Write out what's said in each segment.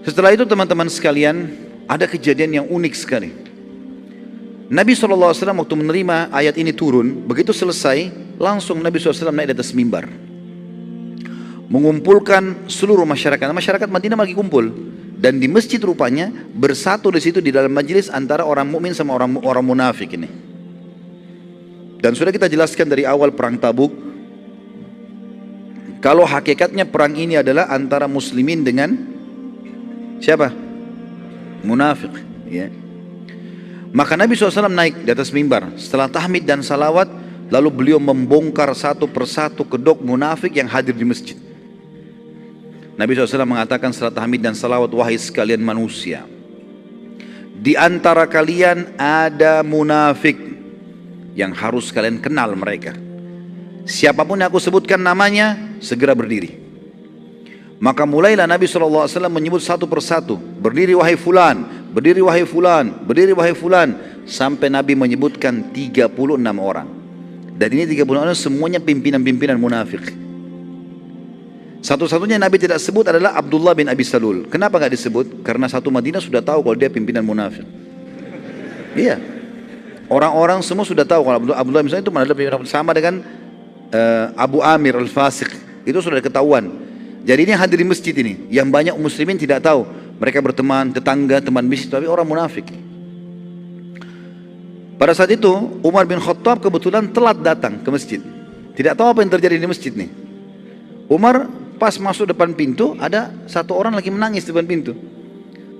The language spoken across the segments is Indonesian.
Setelah itu teman-teman sekalian, ada kejadian yang unik sekali. Nabi SAW waktu menerima ayat ini turun, begitu selesai, langsung Nabi SAW naik di atas mimbar, mengumpulkan seluruh masyarakat. Masyarakat Madinah lagi kumpul, dan di masjid rupanya bersatu di situ di dalam majelis antara orang mukmin sama orang munafik ini. Dan sudah kita jelaskan dari awal perang Tabuk, kalau hakikatnya perang ini adalah antara muslimin dengan siapa? Munafik, ya. Maka Nabi SAW naik di atas mimbar setelah tahmid dan salawat, lalu beliau membongkar satu persatu kedok munafik yang hadir di masjid. Nabi SAW mengatakan setelah tahmid dan salawat, wahai sekalian manusia, di antara kalian ada munafik yang harus kalian kenal mereka. Siapapun yang aku sebutkan namanya, segera berdiri. Maka mulailah Nabi SAW menyebut satu persatu, berdiri wahai fulan, berdiri wahai fulan, berdiri wahai fulan, sampai Nabi menyebutkan 36 orang. Dan ini 36 orang semuanya pimpinan-pimpinan munafik. Satu-satunya Nabi tidak sebut adalah Abdullah bin Abi Salul. Kenapa gak disebut? Karena satu Madinah sudah tahu kalau dia pimpinan munafik. Iya, orang-orang semua sudah tahu kalau Abdullah bin Salul itu adalah pimpinan, sama dengan Abu Amir al-Fasiq, itu sudah ketahuan. Jadi ini hadir di masjid ini, yang banyak muslimin tidak tahu. Mereka berteman, tetangga, teman bisnis, tapi orang munafik. Pada saat itu Umar bin Khattab kebetulan telat datang ke masjid. Tidak tahu apa yang terjadi di masjid nih. Umar pas masuk depan pintu, ada satu orang lagi menangis di depan pintu.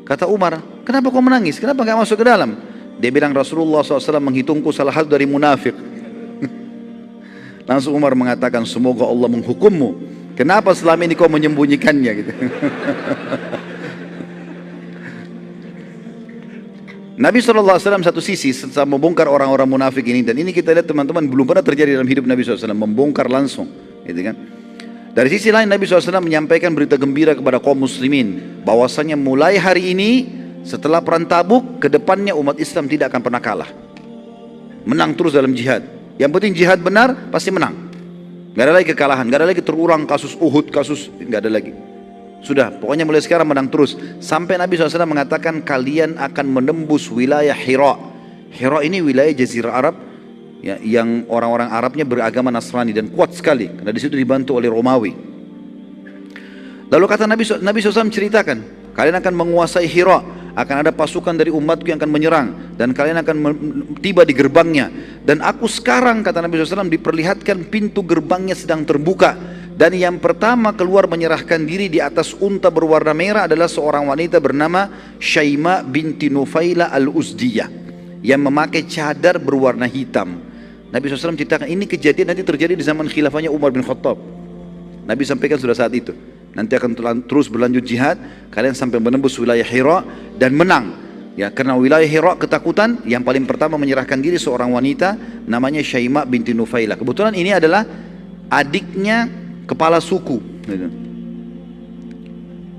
Kata Umar, kenapa kau menangis? Kenapa gak masuk ke dalam? Dia bilang, Rasulullah SAW menghitungku salah satu dari munafik. Langsung Umar mengatakan, semoga Allah menghukummu. Kenapa selama ini kau menyembunyikannya gitu. Nabi SAW satu sisi setelah membongkar orang-orang munafik ini, dan ini kita lihat teman-teman belum pernah terjadi dalam hidup Nabi SAW, membongkar langsung gitu kan. Dari sisi lain Nabi SAW menyampaikan berita gembira kepada kaum muslimin bahwasanya mulai hari ini setelah perang Tabuk, kedepannya umat Islam tidak akan pernah kalah, menang terus dalam jihad. Yang penting jihad benar pasti menang. Gak ada lagi kekalahan, gak ada lagi terulang kasus Uhud, kasus, gak ada lagi. Sudah, pokoknya mulai sekarang menang terus. Sampai Nabi SAW mengatakan kalian akan menembus wilayah Hira. Hira ini wilayah Jazirah Arab, ya, yang orang-orang Arabnya beragama Nasrani dan kuat sekali, karena di situ dibantu oleh Romawi. Lalu kata Nabi SAW ceritakan, kalian akan menguasai Hira, akan ada pasukan dari umatku yang akan menyerang, dan kalian akan tiba di gerbangnya. Dan aku sekarang, kata Nabi SAW, diperlihatkan pintu gerbangnya sedang terbuka, dan yang pertama keluar menyerahkan diri di atas unta berwarna merah adalah seorang wanita bernama Syaima binti Nufaila al-Uzdiyah, yang memakai cadar berwarna hitam. Nabi SAW ceritakan ini kejadian nanti terjadi di zaman khilafahnya Umar bin Khattab. Nabi sampaikan sudah saat itu nanti akan terus berlanjut jihad, kalian sampai menembus wilayah Hira dan menang. Ya, karena wilayah Hira ketakutan, yang paling pertama menyerahkan diri seorang wanita namanya Syaima binti Nufaila. Kebetulan ini adalah adiknya kepala suku.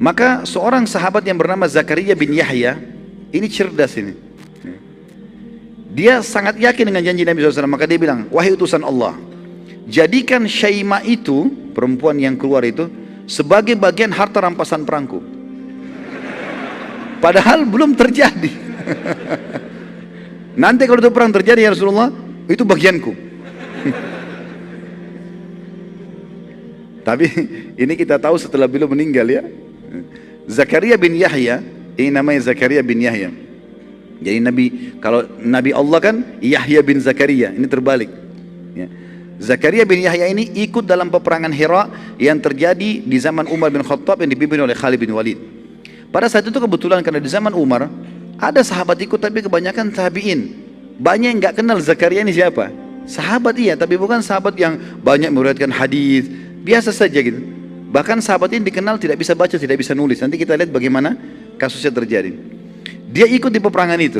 Maka seorang sahabat yang bernama Zakaria bin Yahya, ini cerdas ini. Dia sangat yakin dengan janji Nabi SAW, maka dia bilang, wahai utusan Allah, jadikan Syaima itu, perempuan yang keluar itu, sebagai bagian harta rampasan perangku. Padahal belum terjadi. Nanti kalau itu perang terjadi ya Rasulullah, itu bagianku. Tapi ini kita tahu setelah beliau meninggal ya. Zakaria bin Yahya, ini namanya Zakaria bin Yahya. Jadi kalau Nabi Allah kan Yahya bin Zakaria, ini terbalik. Ya. Zakaria bin Yahya ini ikut dalam peperangan Hira yang terjadi di zaman Umar bin Khattab yang dipimpin oleh Khalid bin Walid. Pada saat itu kebetulan karena di zaman Umar ada sahabat ikut, tapi kebanyakan tabi'in. Banyak yang gak kenal Zakaria ini siapa. Sahabat iya, tapi bukan sahabat yang banyak meriwayatkan hadis, biasa saja gitu. Bahkan sahabat ini dikenal tidak bisa baca, tidak bisa nulis. Nanti kita lihat bagaimana kasusnya terjadi. Dia ikut di peperangan itu,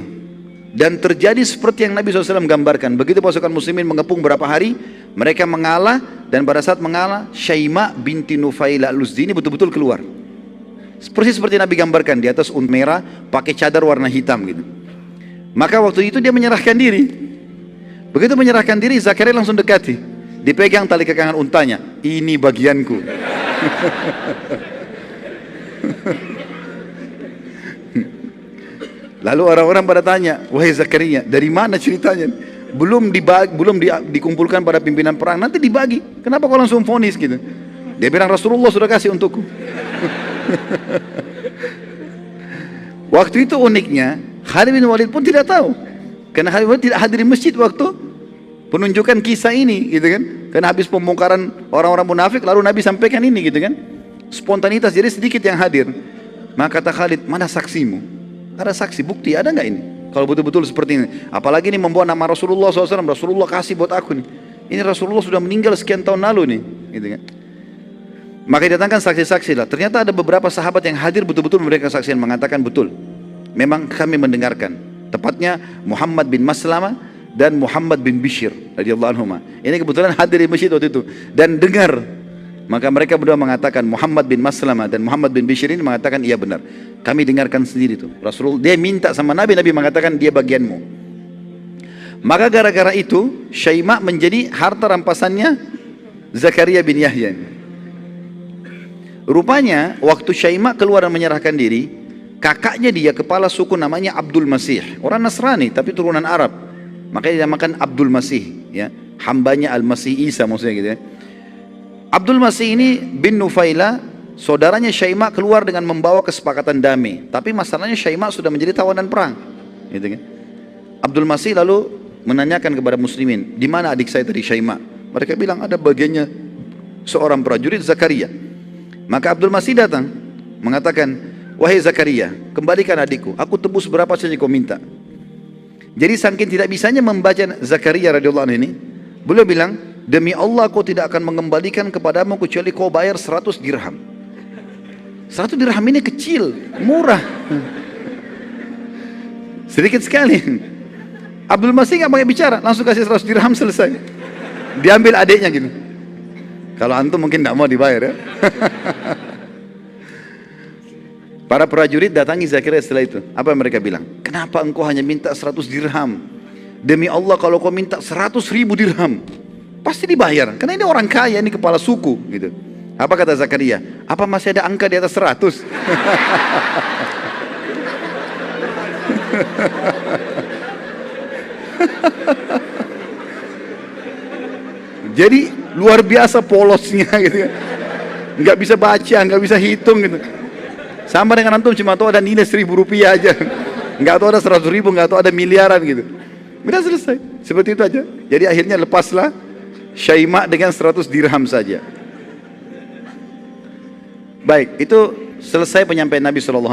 dan terjadi seperti yang Nabi SAW gambarkan. Begitu pasukan muslimin mengepung berapa hari, mereka mengalah, dan pada saat mengalah, Syaima binti Nufaila al-Uzdi ini betul-betul keluar. Persis seperti Nabi gambarkan, di atas unta merah, pakai cadar warna hitam gitu. Maka waktu itu dia menyerahkan diri. Begitu menyerahkan diri, Zakaria langsung dekati. Dipegang tali kekangan untanya, ini bagianku. Lalu orang-orang pada tanya, wahai Zakaria, dari mana ceritanya? Belum dikumpulkan pada pimpinan perang, nanti dibagi. Kenapa kau langsung vonis gitu? Dia bilang, Rasulullah sudah kasih untukku. Waktu itu uniknya, Khalid bin Walid pun tidak tahu. Karena Khalid bin Walid tidak hadir di masjid waktu penunjukan kisah ini, gitu kan? Karena habis pembongkaran orang-orang munafik, lalu Nabi sampaikan ini, gitu kan? Spontanitas, jadi sedikit yang hadir. Maka kata Khalid, mana saksimu? Ada saksi, bukti, ada nggak ini? Kalau betul-betul seperti ini. Apalagi ini membawa nama Rasulullah SAW, Rasulullah kasih buat aku nih. Ini Rasulullah sudah meninggal sekian tahun lalu nih, gitu kan? Maka didatangkan saksi-saksi lah. Ternyata ada beberapa sahabat yang hadir betul-betul memberikan kesaksian, mengatakan betul. Memang kami mendengarkan. Tepatnya Muhammad bin Maslamah dan Muhammad bin Bishr radhiyallahu anhuma. Ini kebetulan hadir di masjid waktu itu dan dengar. Maka mereka berdua mengatakan, Muhammad bin Maslamah dan Muhammad bin Bishr ini mengatakan, iya benar. Kami dengarkan sendiri tuh. Rasulullah dia minta sama Nabi, Nabi mengatakan dia bagianmu. Maka gara-gara itu Syaima menjadi harta rampasannya Zakaria bin Yahya. Rupanya waktu Syaima keluar dan menyerahkan diri, kakaknya dia kepala suku namanya Abdul Masih, orang Nasrani tapi turunan Arab. Makanya dinamakan Abdul Masih, ya, hambanya Al-Masih Isa maksudnya gitu ya. Abdul Masih ini bin Nufaila, saudaranya Syaima keluar dengan membawa kesepakatan damai. Tapi masalahnya Syaima sudah menjadi tawanan perang, gitu kan. Abdul Masih lalu menanyakan kepada muslimin, di mana adik saya tadi Syaima? Mereka bilang ada bagiannya seorang prajurit Zakaria. Maka Abdul Masih datang mengatakan, wahai Zakaria, kembalikan adikku, aku tebus berapa saja kau minta. Jadi saking tidak bisanya membaca Zakaria radhiyallahu anhu ini, beliau bilang, demi Allah kau tidak akan mengembalikan kepadamu kecuali kau bayar 100 dirham. 100 dirham ini kecil, murah, sedikit sekali. Abdul Masih nggak pakai bicara, langsung kasih 100 dirham, selesai. Diambil adiknya gitu. Kalau antum mungkin tidak mau dibayar ya. Para prajurit datangi Zakaria setelah itu. Apa yang mereka bilang? Kenapa engkau hanya minta 100 dirham? Demi Allah kalau kau minta 100.000 dirham, pasti dibayar. Karena ini orang kaya, ini kepala suku gitu. Apa kata Zakaria? Apa masih ada angka di atas 100? Jadi luar biasa polosnya gitu kan. Nggak bisa baca, nggak bisa hitung gitu. Sama dengan antum cuma tahu ada nilai 1.000 rupiah aja. Nggak tahu ada 100.000, nggak tahu ada miliaran gitu. Udah selesai. Seperti itu aja. Jadi akhirnya lepaslah Syaima dengan 100 dirham saja. Baik, itu selesai penyampaian Nabi SAW.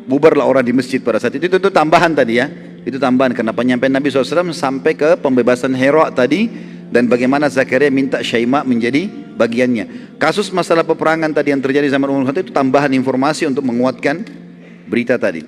Bubarlah orang di masjid pada saat itu. Itu tambahan tadi ya. Itu tambahan karena penyampaian Nabi SAW sampai ke pembebasan Hira tadi. Dan bagaimana Zakaria minta Syaima menjadi bagiannya. Kasus masalah peperangan tadi yang terjadi zaman Umar itu tambahan informasi untuk menguatkan berita tadi.